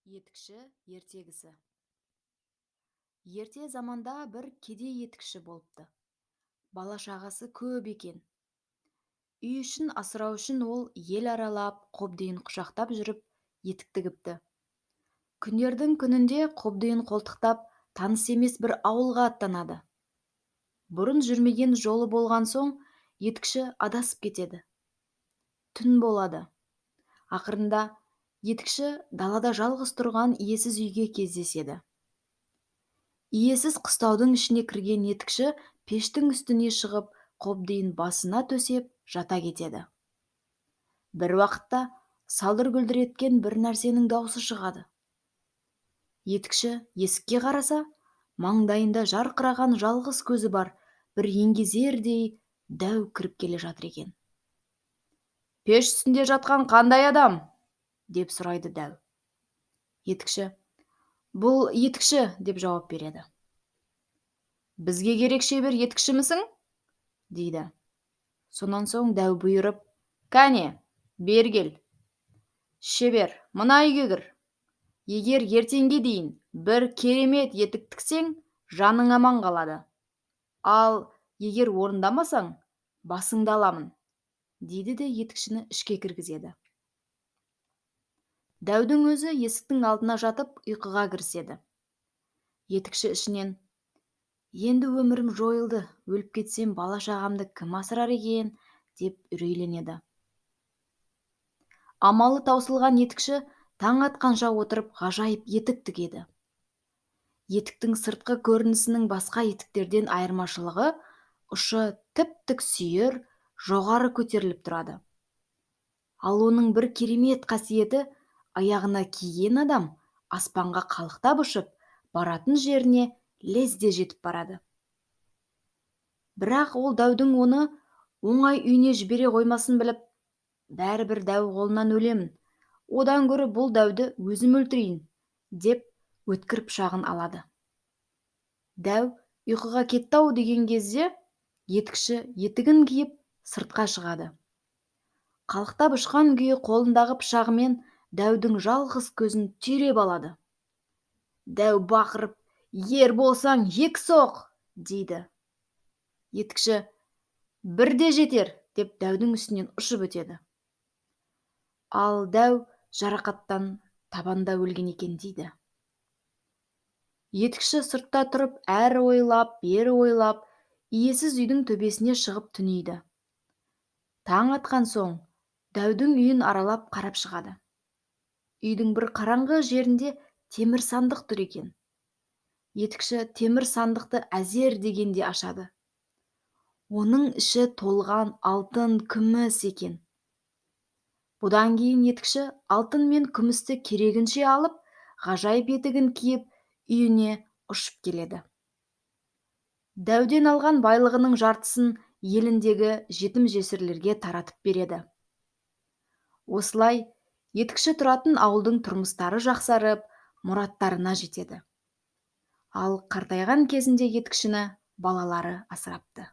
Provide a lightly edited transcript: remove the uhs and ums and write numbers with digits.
Етікші ертегісі. Ерте заманда бір кедей етікші болыпты. Бала шағасы көп екен. Үй ішін асырау үшін ол ел аралап, қобдиын құшақтап жүріп, етік тігіпті. Күндердің күнінде қобдиын қолтықтап, таныс емес бір ауылға аттанады. Бұрын жүрмеген жолы болған соң, етікші адасып кетеді. Түн болады. Ақырында етікші далада жалғыз тұрған иесіз үйге кездеседі. Иесіз қыстаудың ішіне кірген етікші пештің үстіне шығып, қобдиын басына төсеп жата кетеді. Бір уақытта салдыр-гүлдір еткен бір нәрсенің даусы шығады. Етікші есікке қараса, маңдайында жарқыраған жалғыз көзі бар бір еңгезердей дәу кіріп келе жатыр екен. «Пеш үстінде жатқан қандай адам?» деп сұрайды дәу. Етікші: «Бұл етікші» деп жауап береді. «Бізге керек шебер етікшімісің?» дейді. Сонан соң дәу бұйырып: «Кәне, бер кел. Шебер, мына үйге кір. Егер ертеңге дейін бір керемет етік тіксең, жаның аман қалады. Ал егер орындамасаң, басыңды аламын», дейді де етікшіні ішке кіргізеді. Дәудің өзі есіктің алдына жатып ұйқыға кіріседі. Етікші ішінен: «Енді өмірім жойылды, өліп кетсем бала шағамды кім асырар екен?» деп үрейленеді. Амалы таусылған етікші таң атқанша отырып ғажайып етік тігеді. Етіктің сыртқы көрінісінің басқа етіктерден айырмашылығы ұшы тіп-тік сүйір, жоғары көтеріліп тұрады. Ал оның бір керемет қасиеті, аяғына киген адам аспанға қалықтап ұшып, баратын жеріне лезде жетіп барады. Бірақ ол дәудің оны оңай үйіне жібере қоймасын біліп: «Бәрібір дәу қолынан өлемін, одан гөрі бұл дәуді өзім өлтірейін», деп өткір пышағын алады. Дәу ұйқыға кетті-ау деген кезде етікші етігін киіп сыртқа шығады. Қалықтап ұшқан күйі қолындағы пышағымен дәудің жалғыз көзін түйреп алады. Дәу бақырып: «Ер болсаң, екі соқ!» дейді. Етікші: «Бірде жетер!» деп дәудің үстінен ұшып өтеді. Ал дәу жарақаттан табанда өлген екен дейді. Етікші сыртта тұрып, әрі ойлап, бері ойлап, иесіз үйдің төбесіне шығып түнейді. Таң атқан соң, дәудің үйін аралап қарап шығады. Үйдің бір қараңғы жерінде темір сандық тұр екен. Етікші темір сандықты әзер дегенде ашады. Оның іші толған алтын, күміс екен. Бұдан кейін етікші алтын мен күмісті керегінше алып, ғажайып етігін киіп, үйіне ұшып келеді. Дәуден алған байлығының жартысын еліндегі жетім-жесірлерге таратып береді. Осылай етікші тұратын ауылдың тұрмыстары жақсарып, мұраттарына жетеді. Ал қартайған кезінде етікшіні балалары асырапты.